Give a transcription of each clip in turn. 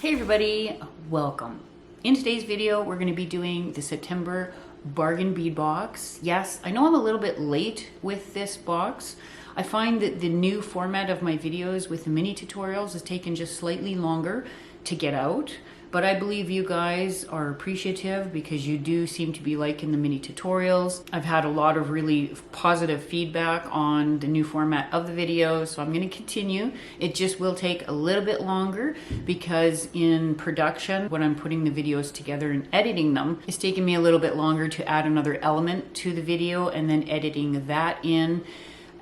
Hey everybody, welcome. In today's video, we're going to be doing the September Bargain Bead Box. Yes, I know I'm a little bit late with this box. I find that the new format of my videos with the mini tutorials has taken just slightly longer to get out, but I believe you guys are appreciative because you do seem to be liking the mini tutorials. I've had a lot of really positive feedback on the new format of the videos, so I'm going to continue. It just will take a little bit longer because in production, when I'm putting the videos together and editing them, it's taking me a little bit longer to add another element to the video and then editing that in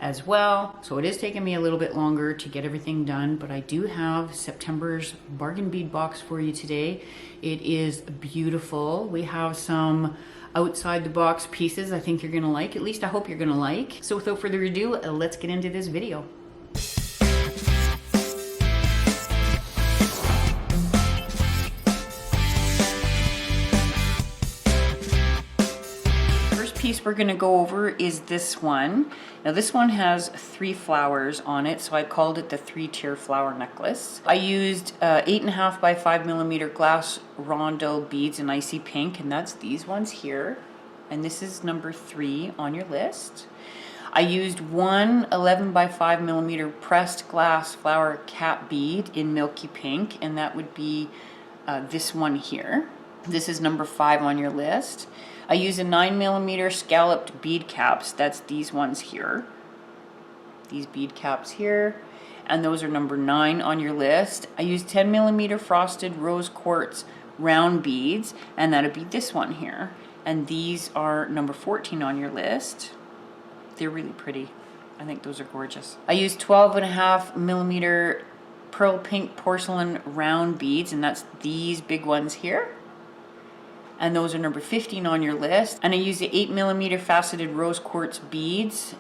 as well. So it is taking me a little bit longer to get everything done, but I do have September's Bargain Bead Box for you today. It is beautiful. We have some outside the box pieces I think you're gonna like. At least I hope you're gonna like. So without further ado, let's get into this video. Piece we're going to go over is this one. Now this one has 3 flowers on it, so I called it the 3-tier flower necklace. I used 8.5 by 5 millimeter glass rondo beads in icy pink, and that's these ones here, and this is number 3 on your list. I used one 11 by 5 millimeter pressed glass flower cap bead in milky pink, and that would be this one here. This is number 5 on your list. I use a 9 millimeter scalloped bead caps. That's these ones here. These bead caps here. And those are number 9 on your list. I use 10 millimeter frosted rose quartz round beads, and that'd be this one here. And these are number 14 on your list. They're really pretty. I think those are gorgeous. I use 12.5 millimeter pearl pink porcelain round beads, and that's these big ones here. And those are number 15 on your list. And I use the 8 millimeter faceted rose quartz beads,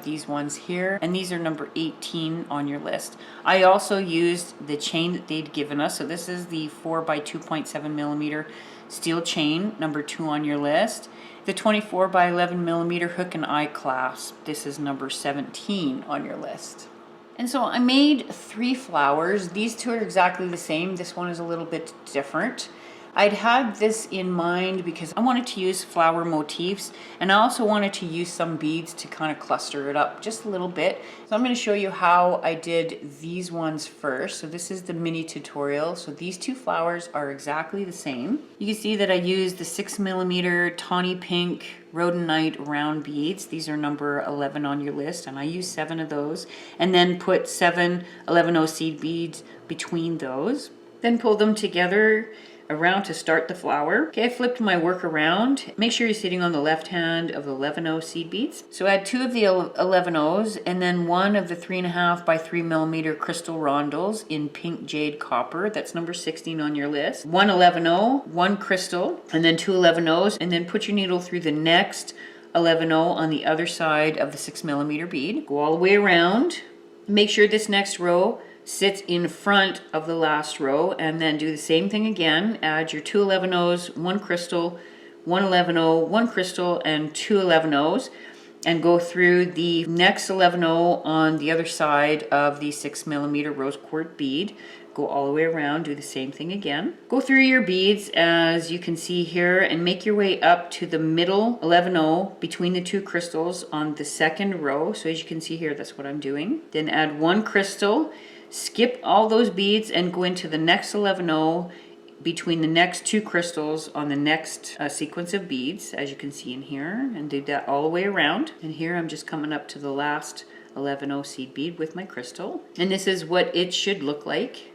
these ones here, and these are number 18 on your list. I also used the chain that they'd given us, so this is the 4 by 2.7 millimeter steel chain, number 2 on your list. The 24 by 11 millimeter hook and eye clasp, this is number 17 on your list. And so I made 3 flowers. These 2 are exactly the same. This one is a little bit different. I'd had this in mind because I wanted to use flower motifs, and I also wanted to use some beads to kind of cluster it up just a little bit. So I'm going to show you how I did these ones first. So this is the mini tutorial. So these 2 flowers are exactly the same. You can see that I used the 6 millimeter tawny pink rhodonite round beads. These are number 11 on your list, and I used 7 of those, and then put 7 11-0 seed beads between those. Then pull them together around to start the flower. Okay, I flipped my work around. Make sure you're sitting on the left hand of the 11-0 seed beads. So add 2 of the 11-0s and then 1 of the 3.5 by 3 millimeter crystal rondels in pink jade copper. That's number 16 on your list. 1 11-0, 1 crystal, and then 2 11-0s, and then put your needle through the next 11-0 on the other side of the 6 millimeter bead. Go all the way around. Make sure this next row sits in front of the last row, and then do the same thing again. Add your 2 11-0s, 1 crystal, 1 11-0, 1 crystal, and 2 11-0s, and go through the next 11-0 on the other side of the 6 millimeter rose quartz bead. Go all the way around, do the same thing again. Go through your beads as you can see here and make your way up to the middle 11-0 between the 2 crystals on the second row. So as you can see here, that's what I'm doing. Then add 1 crystal, skip all those beads and go into the next 11-0 between the next 2 crystals on the next sequence of beads, as you can see in here, and do that all the way around. And here I'm just coming up to the last 11-0 seed bead with my crystal. And this is what it should look like.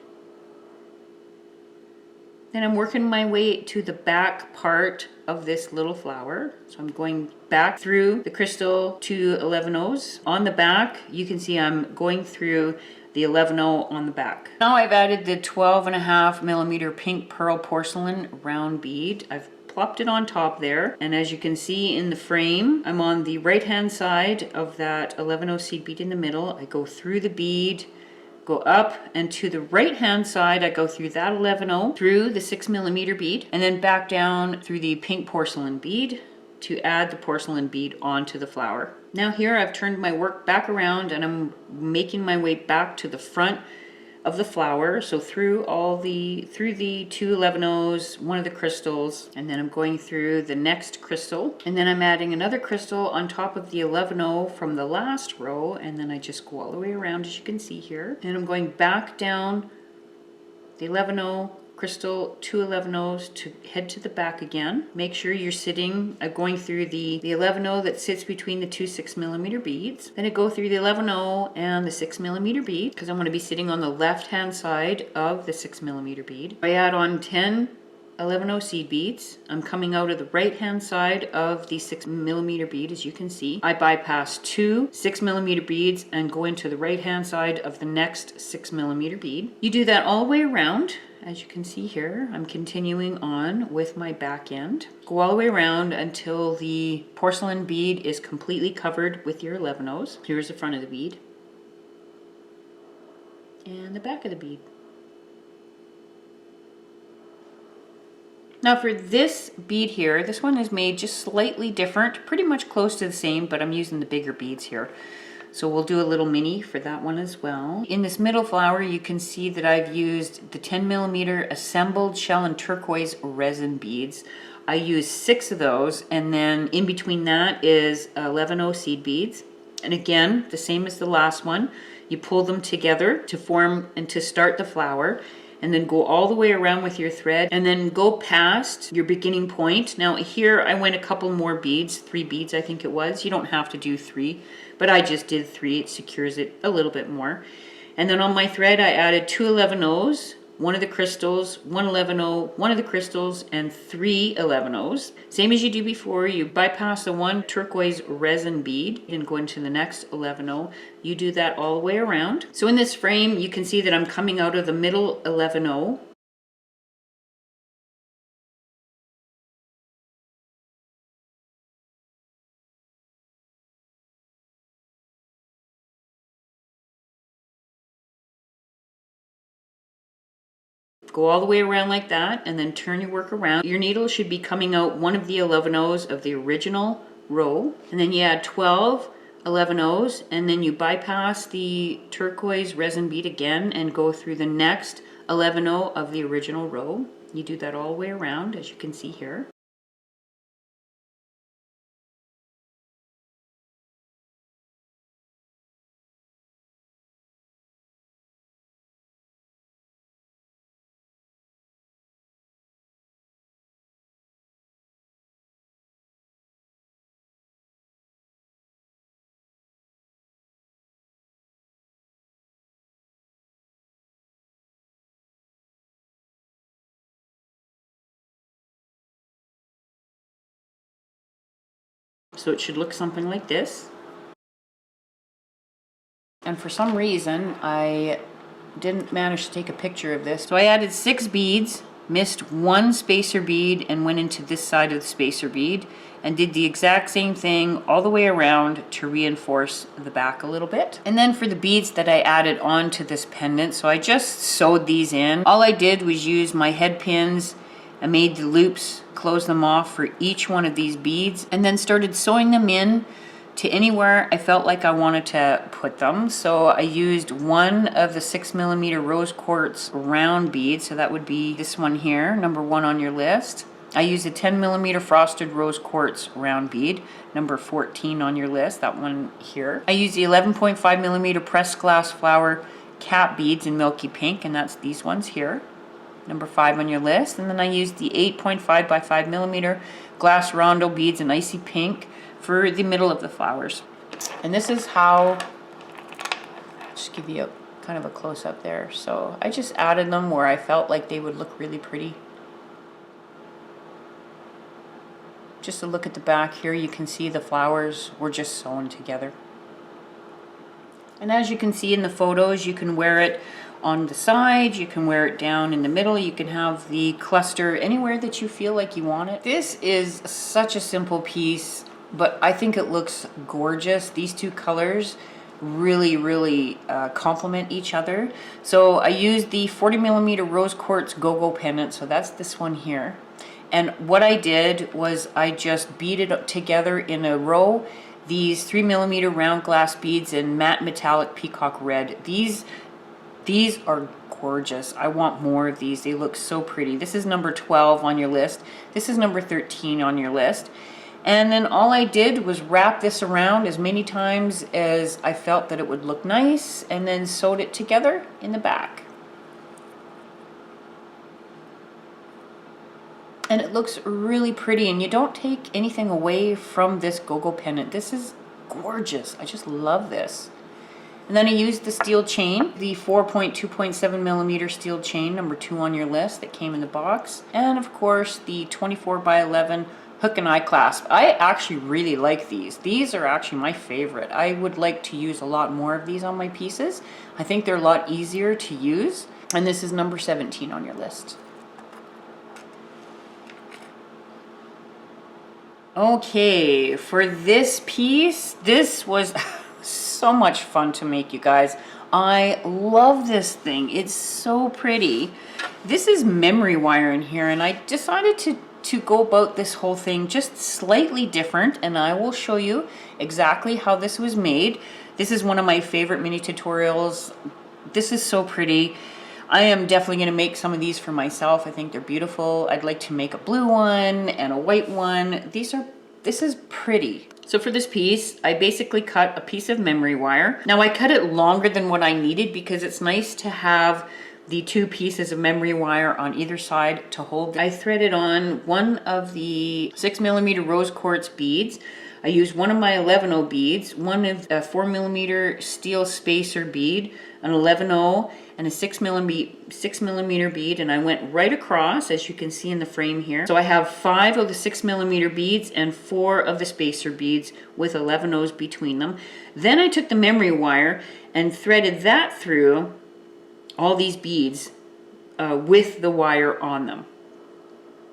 Then I'm working my way to the back part of this little flower. So I'm going back through the crystal to 11-0s. On the back, you can see I'm going through the 11-0 on the back. Now I've added the 12.5 millimeter pink pearl porcelain round bead. I've plopped it on top there, and as you can see in the frame, I'm on the right hand side of that 11-0 seed bead in the middle. I go through the bead, go up, and to the right hand side I go through that 11-0 through the 6 millimeter bead, and then back down through the pink porcelain bead to add the porcelain bead onto the flower. Now here I've turned my work back around and I'm making my way back to the front of the flower. So through the two 11-0s, one of the crystals, and then I'm going through the next crystal, and then I'm adding another crystal on top of the 11-0 from the last row, and then I just go all the way around, as you can see here. And I'm going back down the 11-0 crystal, two 11-0s to head to the back again. Make sure you're sitting, going through the 11-0 that sits between the two 6mm beads. Then I go through the 11-0 and the 6mm bead, because I'm going to be sitting on the left hand side of the 6mm bead. I add on 10 11-0 seed beads. I'm coming out of the right hand side of the 6mm bead, as you can see. I bypass two 6mm beads and go into the right hand side of the next 6mm bead. You do that all the way around. As you can see here, I'm continuing on with my back end. Go all the way around until the porcelain bead is completely covered with your 11-0s. Here's the front of the bead and the back of the bead. Now for this bead here, this one is made just slightly different, pretty much close to the same, but I'm using the bigger beads here. So we'll do a little mini for that one as well. In this middle flower, you can see that I've used the 10mm assembled shell and turquoise resin beads. I use 6 of those, and then in between that is 11-0 seed beads. And again, the same as the last one, you pull them together to form and to start the flower, and then go all the way around with your thread, and then go past your beginning point. Now here I went a couple more beads, 3 beads I think it was. You don't have to do 3, but I just did 3. It secures it a little bit more. And then on my thread I added 2 11-0s, one of the crystals, one 11-0, one of the crystals, and 3 11-0s. Same as you do before, you bypass the one turquoise resin bead and go into the next 11-0. You do that all the way around. So in this frame, you can see that I'm coming out of the middle 11-0. Go all the way around like that, and then turn your work around. Your needle should be coming out one of the 11-0s of the original row, and then you add 12 11-0s, and then you bypass the turquoise resin bead again and go through the next 11-0 of the original row. You do that all the way around, as you can see here. So it should look something like this. And for some reason, I didn't manage to take a picture of this. So I added 6 beads, missed 1 spacer bead, and went into this side of the spacer bead, and did the exact same thing all the way around to reinforce the back a little bit. And then for the beads that I added onto this pendant, so I just sewed these in. All I did was use my head pins. I made the loops, closed them off for each one of these beads, and then started sewing them in to anywhere I felt like I wanted to put them. So I used one of the 6mm rose quartz round beads, so that would be this one here, number 1 on your list. I used a 10mm frosted rose quartz round bead, number 14 on your list, that one here. I used the 11.5mm pressed glass flower cap beads in milky pink, and that's these ones here, number 5 on your list. And then I used the 8.5 by 5mm glass rondo beads in icy pink for the middle of the flowers. And this is how, just give you a kind of a close-up there. So I just added them where I felt like they would look really pretty. Just a look at the back here, you can see the flowers were just sewn together. And as you can see in the photos, you can wear it on the side, you can wear it down in the middle, you can have the cluster anywhere that you feel like you want it. This is such a simple piece, but I think it looks gorgeous. These two colors really complement each other. So I used the 40mm rose quartz go-go pendant, so that's this one here. And what I did was I just beaded up together in a row these 3mm round glass beads in matte metallic peacock red. These These are gorgeous. I want more of these. They look so pretty. This is number 12 on your list. This is number 13 on your list. And then all I did was wrap this around as many times as I felt that it would look nice, and then sewed it together in the back. And it looks really pretty, and you don't take anything away from this go-go pendant. This is gorgeous. I just love this. And then I used the steel chain, the 4.2.7 millimeter steel chain, number 2 on your list that came in the box. And of course the 24 by 11 hook and eye clasp. I actually really like these. These are actually my favorite. I would like to use a lot more of these on my pieces. I think they're a lot easier to use. And this is number 17 on your list. Okay, for this piece, this was so much fun to make, you guys. I love this thing. It's so pretty. This is memory wire in here, and I decided to go about this whole thing just slightly different, and I will show you exactly how this was made. This is one of my favorite mini tutorials. This is so pretty. I am definitely going to make some of these for myself. I think they're beautiful. I'd like to make a blue one and a white one. This is pretty. So for this piece, I basically cut a piece of memory wire. Now I cut it longer than what I needed because it's nice to have the 2 pieces of memory wire on either side to hold. I threaded on one of the 6 millimeter rose quartz beads. I used one of my 11/0 beads, one of a 4 millimeter steel spacer bead, an 11/0, and a 6 millimeter bead, and I went right across, as you can see in the frame here. So I have 5 of the 6 millimeter beads and 4 of the spacer beads with 11/0s between them. Then I took the memory wire and threaded that through all these beads with the wire on them.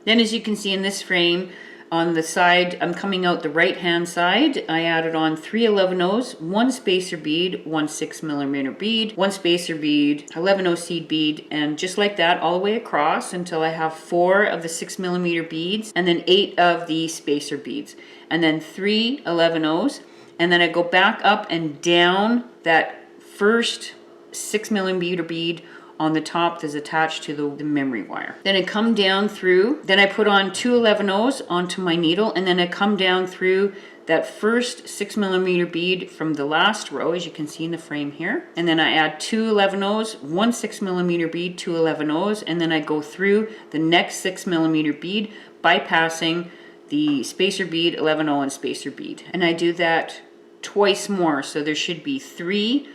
Then, as you can see in this frame, on the side, I'm coming out the right hand side, I added on 3 11/0s, 1 spacer bead, 1 6 millimeter bead, 1 spacer bead, 11/0 seed bead, and just like that all the way across until I have 4 of the 6 millimeter beads, and then 8 of the spacer beads, and then 3 11/0s, and then I go back up and down that first 6 millimeter bead on the top that's attached to the memory wire. Then I come down through, then I put on 2 11/0s onto my needle, and then I come down through that first 6 millimeter bead from the last row, as you can see in the frame here. And then I add 2 11/0s, 1 6 millimeter bead, 2 11/0s, and then I go through the next 6 millimeter bead, bypassing the spacer bead, 11/0, and spacer bead. And I do that twice more, so there should be 3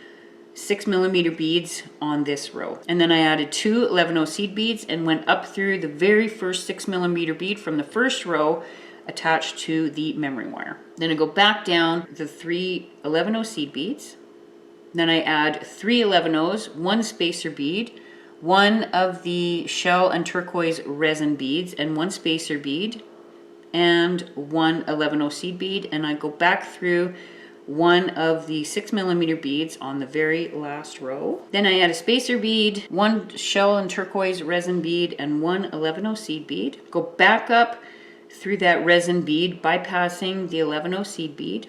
6 millimeter beads on this row. And then I added 2 11/0 seed beads and went up through the very first 6 millimeter bead from the first row attached to the memory wire. Then I go back down the 3 11/0 seed beads. Then I add 3 11/0s, 1 spacer bead, 1 of the shell and turquoise resin beads, and 1 spacer bead, and 1 11/0 seed bead. And I go back through 1 of the 6 millimeter beads on the very last row. Then I add a spacer bead, 1 shell and turquoise resin bead, and 1 11/0 seed bead. Go back up through that resin bead, bypassing the 11/0 seed bead.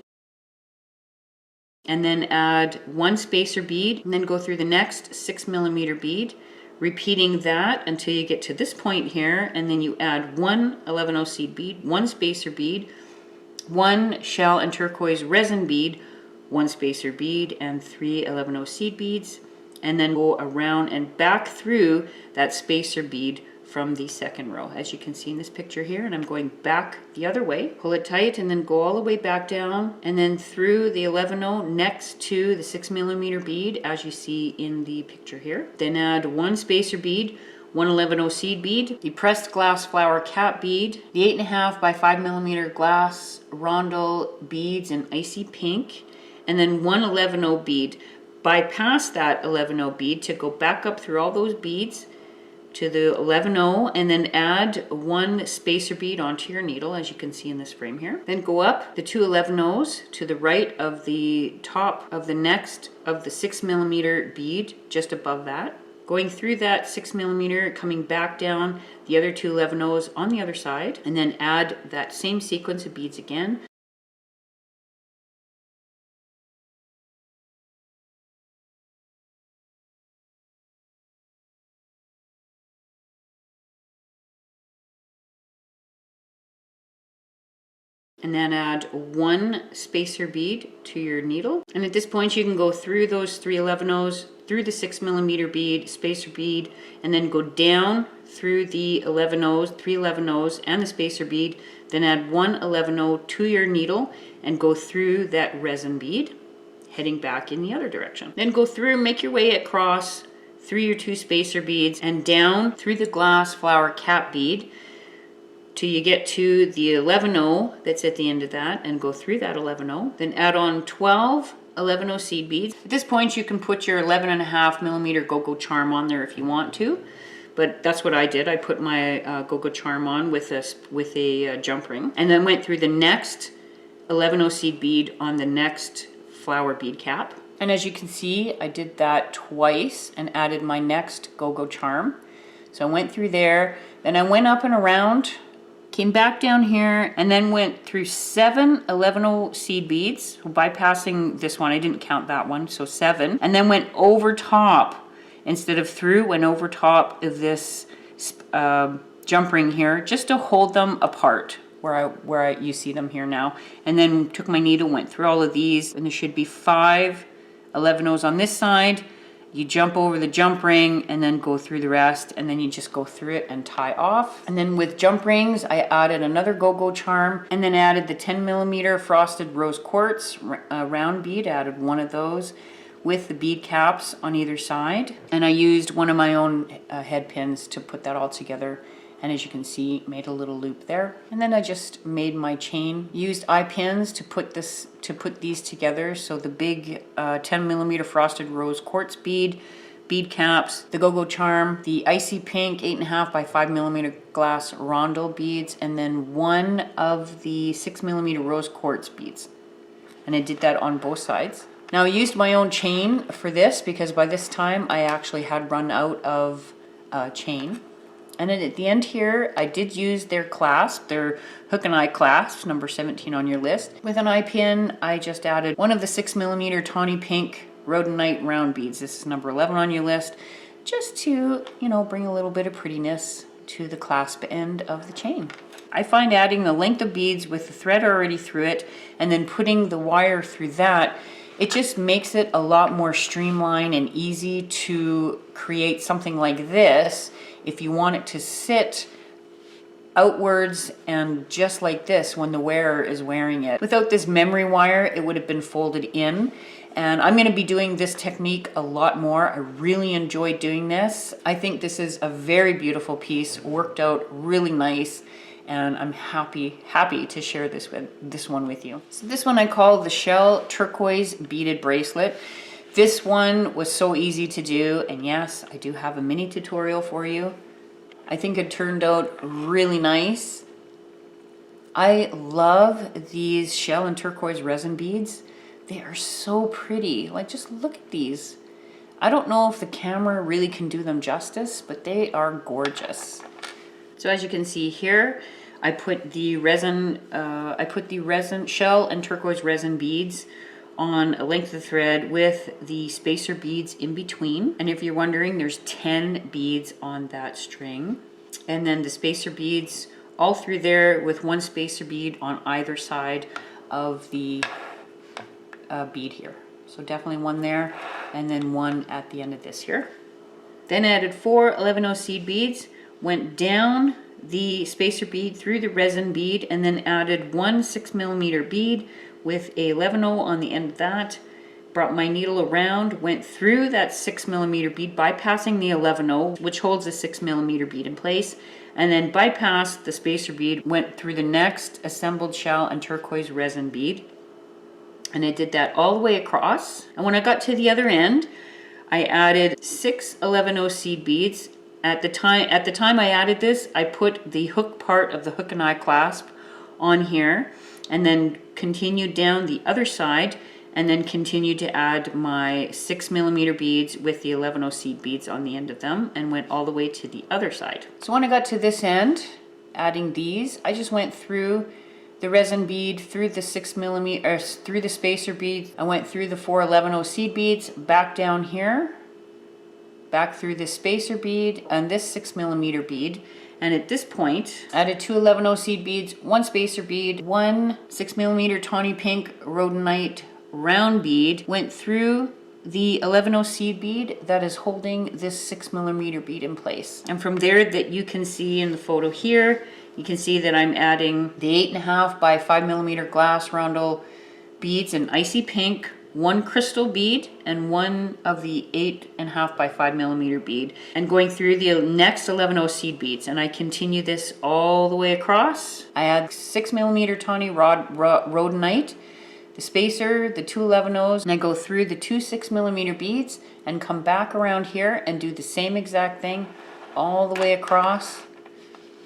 And then add 1 spacer bead, and then go through the next 6 millimeter bead, repeating that until you get to this point here, and then you add 1 11/0 seed bead, 1 spacer bead, 1 shell and turquoise resin bead, 1 spacer bead, and 3 11/0 seed beads, and then go around and back through that spacer bead from the second row, as you can see in this picture here. And I'm going back the other way. Pull it tight and then go all the way back down, and then through the 11/0 next to the 6 millimeter bead, as you see in the picture here. Then add 1 spacer bead, 1 11/0 seed bead, the pressed glass flower cap bead, the 8.5 by 5 millimeter glass rondel beads in icy pink, and then 1 11/0 bead. Bypass that 11/0 bead to go back up through all those beads to the 11/0, and then add 1 spacer bead onto your needle, as you can see in this frame here. Then go up the 2 11/0s to the right of the top of the next of the 6 millimeter bead, just above that. Going through that 6 millimeter, coming back down the other 2 11/0s on the other side, and then add that same sequence of beads again. and then add 1 spacer bead to your needle. And at this point you can go through those 3 11-0s, through the 6mm bead, spacer bead, and then go down through the 11-0s, 3 11-0s and the spacer bead, then add 1 11-0 to your needle and go through that resin bead, heading back in the other direction. Then go through, make your way across through your 2 spacer beads and down through the glass flower cap bead till you get to the 11-0 that's at the end of that, and go through that 11-0. Then add on 12 11-0 seed beads. At this point you can put your 11.5mm go-go charm on there if you want to, but that's what I did. I put my go-go charm on with a jump ring, and then went through the next 11-0 seed bead on the next flower bead cap. And as you can see, I did that twice and added my next go-go charm. So I went through there, then I went up and around, came back down here, and then went through 7 11-0 seed beads, bypassing this one. I didn't count that one, so 7. And then went over top, instead of through, went over top of this jump ring here, just to hold them apart where you see them here now. And then took my needle, went through all of these, and there should be 5 11-0s on this side. You jump over the jump ring and then go through the rest, and then you just go through it and tie off. And then with jump rings, I added another go-go charm, and then added the 10mm frosted rose quartz round bead, added 1 of those with the bead caps on either side. And I used one of my own head pins to put that all together. And as you can see, made a little loop there. And then I just made my chain. Used eye pins to put these together. So the big 10mm frosted rose quartz bead caps, the go-go charm, the icy pink 8.5 by 5mm glass rondelle beads, and then 1 of the 6mm rose quartz beads. And I did that on both sides. Now I used my own chain for this because by this time I actually had run out of chain. And then at the end here, I did use their clasp, their hook and eye clasp, number 17 on your list. With an eye pin, I just added 1 of the 6mm tawny pink rhodonite round beads. This is number 11 on your list, just to, bring a little bit of prettiness to the clasp end of the chain. I find adding the length of beads with the thread already through it, and then putting the wire through that, it just makes it a lot more streamlined and easy to create something like this if you want it to sit outwards and just like this when the wearer is wearing it. Without this memory wire, it would have been folded in. And I'm going to be doing this technique a lot more. I really enjoy doing this. I think this is a very beautiful piece, worked out really nice. And I'm happy to share this one with you. So this one I call the Shell Turquoise Beaded Bracelet. This one was so easy to do, and yes, I do have a mini tutorial for you. I think it turned out really nice. I love these shell and turquoise resin beads. They are so pretty. Like, just look at these. I don't know if the camera really can do them justice, but they are gorgeous. So as you can see here, I put the resin shell and turquoise resin beads on a length of thread with the spacer beads in between. And if you're wondering, there's 10 beads on that string. And then the spacer beads all through there with 1 spacer bead on either side of the bead here. So definitely 1 there, and then 1 at the end of this here. Then added 4 11-0 seed beads, went down the spacer bead through the resin bead, and then added 1 6mm bead with a 11-0 on the end of that. Brought my needle around, went through that 6mm bead, bypassing the 11-0, which holds the 6mm bead in place, and then bypassed the spacer bead, went through the next assembled shell and turquoise resin bead. And I did that all the way across. And when I got to the other end, I added 6 11-0 seed beads. At the time I added this, I put the hook part of the hook and eye clasp on here, and then continued down the other side, and then continued to add my 6mm beads with the 11-0 seed beads on the end of them, and went all the way to the other side. So when I got to this end, adding these, I just went through the resin bead, through the 6mm, through the spacer bead. I went through the 4 11-0 seed beads, back down here, back through this spacer bead and this 6mm bead, And at this point, added 2 11-0 seed beads, 1 spacer bead, 1 6mm tawny pink rhodonite round bead, went through the 11-0 seed bead that is holding this 6mm bead in place. And from there, that you can see in the photo here, you can see that I'm adding the 8.5 by 5mm glass roundel beads in icy pink, 1 crystal bead and 1 of the 8.5 by 5mm bead, and going through the next 11-0 seed beads. And I continue this all the way across. I add 6mm tawny rhodonite, the spacer, the 2 11-0s, and I go through the 2 6mm beads and come back around here and do the same exact thing all the way across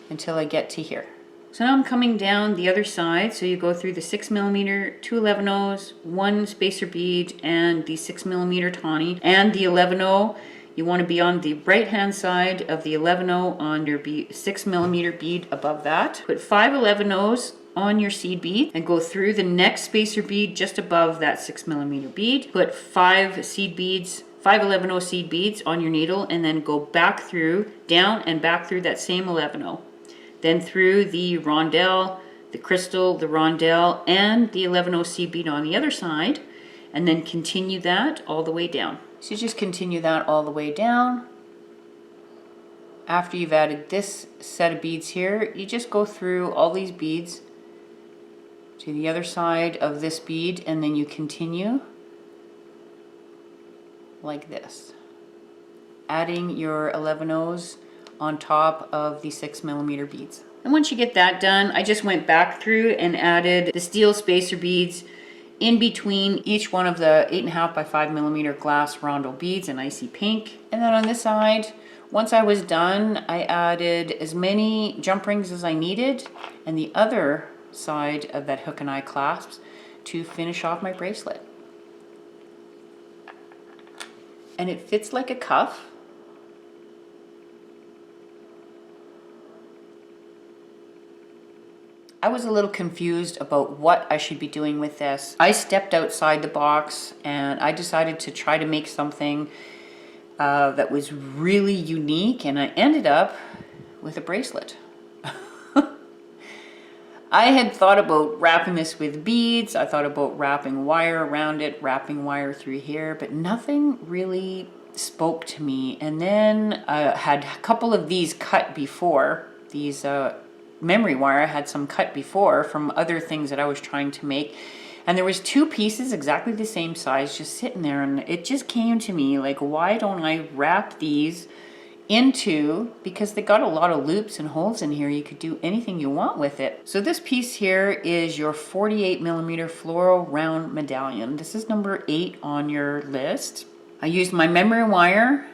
until I get to here. So now I'm coming down the other side. So you go through the 6mm, 2 11-0s, 1 spacer bead, and the 6mm tawny, and the 11-0. You want to be on the right hand side of the 11-0 on your 6mm bead above that. Put 5 11-0s on your seed bead and go through the next spacer bead just above that 6mm bead. Put 5 seed beads, 5 11-0 seed beads on your needle, and then go back through, down and back through that same 11-0. Then through the rondelle, the crystal, the rondelle, and the 11-0 seed bead on the other side, and then continue that all the way down. So just continue that all the way down. After you've added this set of beads here, you just go through all these beads to the other side of this bead, and then you continue like this, adding your 11-0s on top of the 6mm beads. And once you get that done, I just went back through and added the steel spacer beads in between each one of the 8.5 by 5mm glass rondel beads in icy pink. And then on this side, once I was done, I added as many jump rings as I needed, and the other side of that hook and eye clasps to finish off my bracelet. And it fits like a cuff. I was a little confused about what I should be doing with this. I stepped outside the box and I decided to try to make something that was really unique, and I ended up with a bracelet. I had thought about wrapping this with beads. I thought about wrapping wire around it, wrapping wire through here, but nothing really spoke to me. And then I had a couple of these cut before, these memory wire. I had some cut before from other things that I was trying to make, and there was 2 pieces exactly the same size just sitting there, and it just came to me like, why don't I wrap these into, because they got a lot of loops and holes in here, you could do anything you want with it. So this piece here is your 48mm floral round medallion. This is number 8 on your list. I used my memory wire,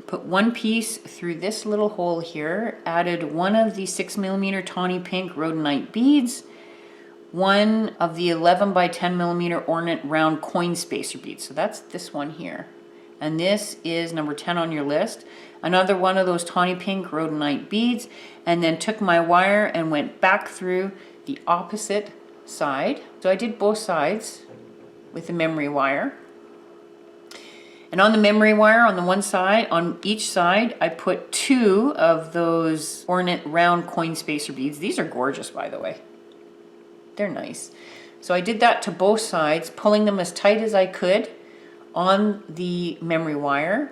put 1 piece through this little hole here, added 1 of the 6mm tawny pink rhodonite beads, 1 of the 11 by 10mm ornate round coin spacer beads. So that's this one here. And this is number 10 on your list. Another 1 of those tawny pink rhodonite beads, and then took my wire and went back through the opposite side. So I did both sides with the memory wire. And on the memory wire, on the one side, on each side, I put 2 of those ornate round coin spacer beads. These are gorgeous, by the way. They're nice. So I did that to both sides, pulling them as tight as I could on the memory wire,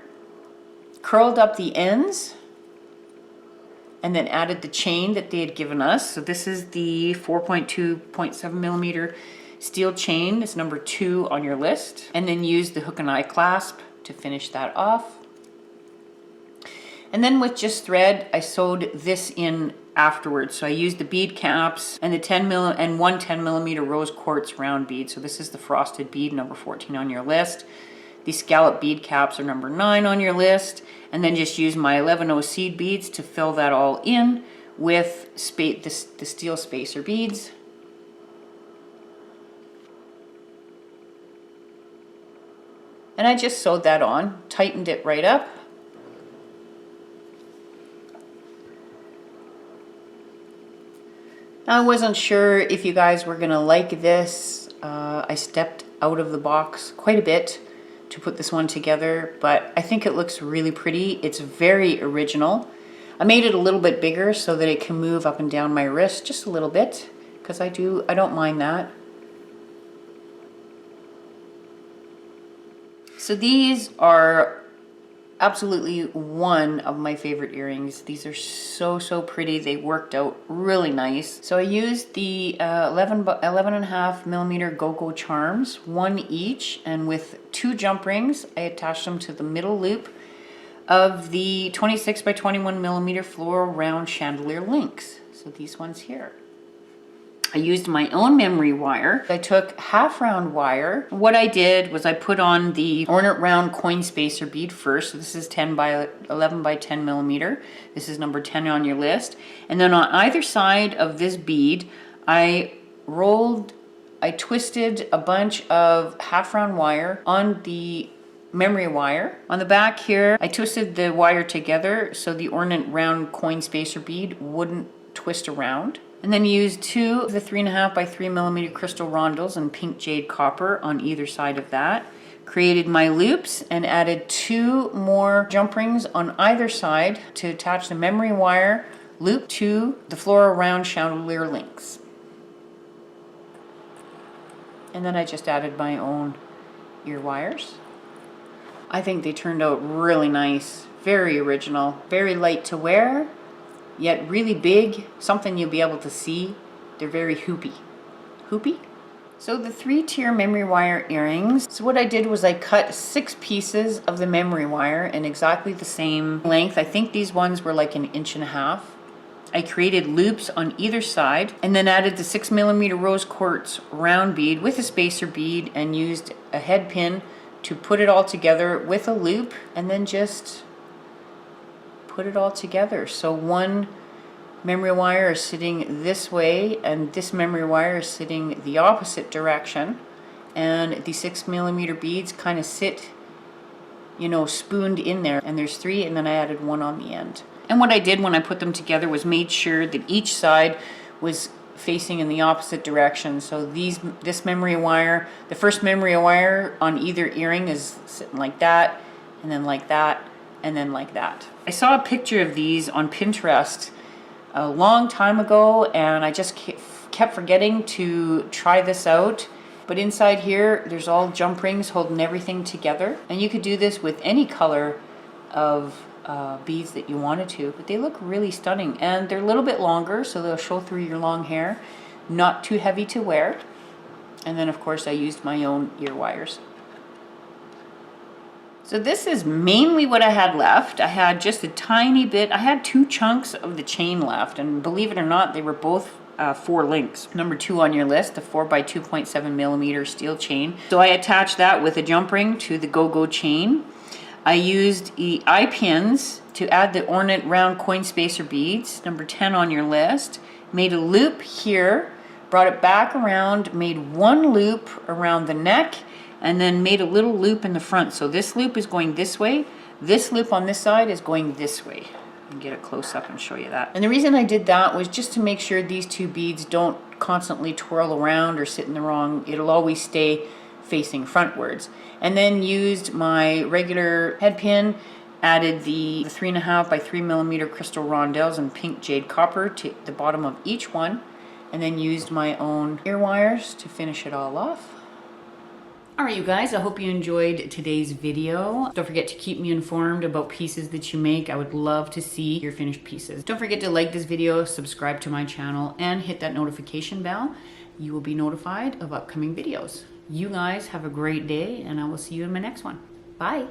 curled up the ends, and then added the chain that they had given us. So this is the 4.2.7mm steel chain. It's number 2 on your list. And then use the hook and eye clasp to finish that off. And then with just thread, I sewed this in afterwards. So I used the bead caps and the 1 10mm rose quartz round bead. So this is the frosted bead, number 14 on your list. The scallop bead caps are number 9 on your list. And then just use my 11-0 seed beads to fill that all in with the steel spacer beads. And I just sewed that on, tightened it right up. Now, I wasn't sure if you guys were gonna like this. I stepped out of the box quite a bit to put this one together, but I think it looks really pretty. It's very original. I made it a little bit bigger so that it can move up and down my wrist just a little bit, because I don't mind that. So these are absolutely one of my favorite earrings. These are so pretty. They worked out really nice. So I used the 11.5 millimeter go-go charms, one each, and with 2 jump rings, I attached them to the middle loop of the 26 by 21 millimeter floral round chandelier links. So these ones here. I used my own memory wire. I took half round wire. What I did was I put on the ornament round coin spacer bead first. So this is 10 by 11 by 10 millimeter. This is number 10 on your list. And then on either side of this bead, I twisted a bunch of half round wire on the memory wire. On the back here, I twisted the wire together so the ornament round coin spacer bead wouldn't twist around. And then used 2 of the 3.5 by 3 millimeter crystal rondelles in pink jade copper on either side of that. Created my loops and added 2 more jump rings on either side to attach the memory wire loop to the floral round chandelier links. And then I just added my own ear wires. I think they turned out really nice, very original, very light to wear, yet really big, something you'll be able to see. They're very hoopy. Hoopy? So the 3-tier memory wire earrings, so what I did was I cut 6 pieces of the memory wire in exactly the same length. I think these ones were like 1.5 inches. I created loops on either side and then added the 6 millimeter rose quartz round bead with a spacer bead and used a head pin to put it all together with a loop and then just put it all together. So one memory wire is sitting this way and this memory wire is sitting the opposite direction, and the 6 millimeter beads kind of sit, you know, spooned in there, and there's 3, and then I added 1 on the end. And what I did when I put them together was made sure that each side was facing in the opposite direction. So this memory wire, the first memory wire on either earring is sitting like that, and then like that, and then like that. I saw a picture of these on Pinterest a long time ago, and I just kept forgetting to try this out. But inside here, there's all jump rings holding everything together. And you could do this with any color of beads that you wanted to, but they look really stunning. And they're a little bit longer, so they'll show through your long hair. Not too heavy to wear. And then of course I used my own ear wires. So this is mainly what I had left. I had just a tiny bit, I had 2 chunks of the chain left, and believe it or not, they were both 4 links. Number 2 on your list, the 4 by 2.7 millimeter steel chain. So I attached that with a jump ring to the go-go chain. I used the eye pins to add the ornament round coin spacer beads, number 10 on your list. Made a loop here, brought it back around, made 1 loop around the neck, and then made a little loop in the front. So this loop is going this way. This loop on this side is going this way. I can get it close up and show you that. And the reason I did that was just to make sure these 2 beads don't constantly twirl around or sit in the wrong, it'll always stay facing frontwards. And then used my regular head pin, added the 3.5 by 3 millimeter crystal rondelles in pink jade copper to the bottom of each one, and then used my own ear wires to finish it all off. Alright you guys, I hope you enjoyed today's video. Don't forget to keep me informed about pieces that you make. I would love to see your finished pieces. Don't forget to like this video, subscribe to my channel, and hit that notification bell. You will be notified of upcoming videos. You guys have a great day, and I will see you in my next one. Bye!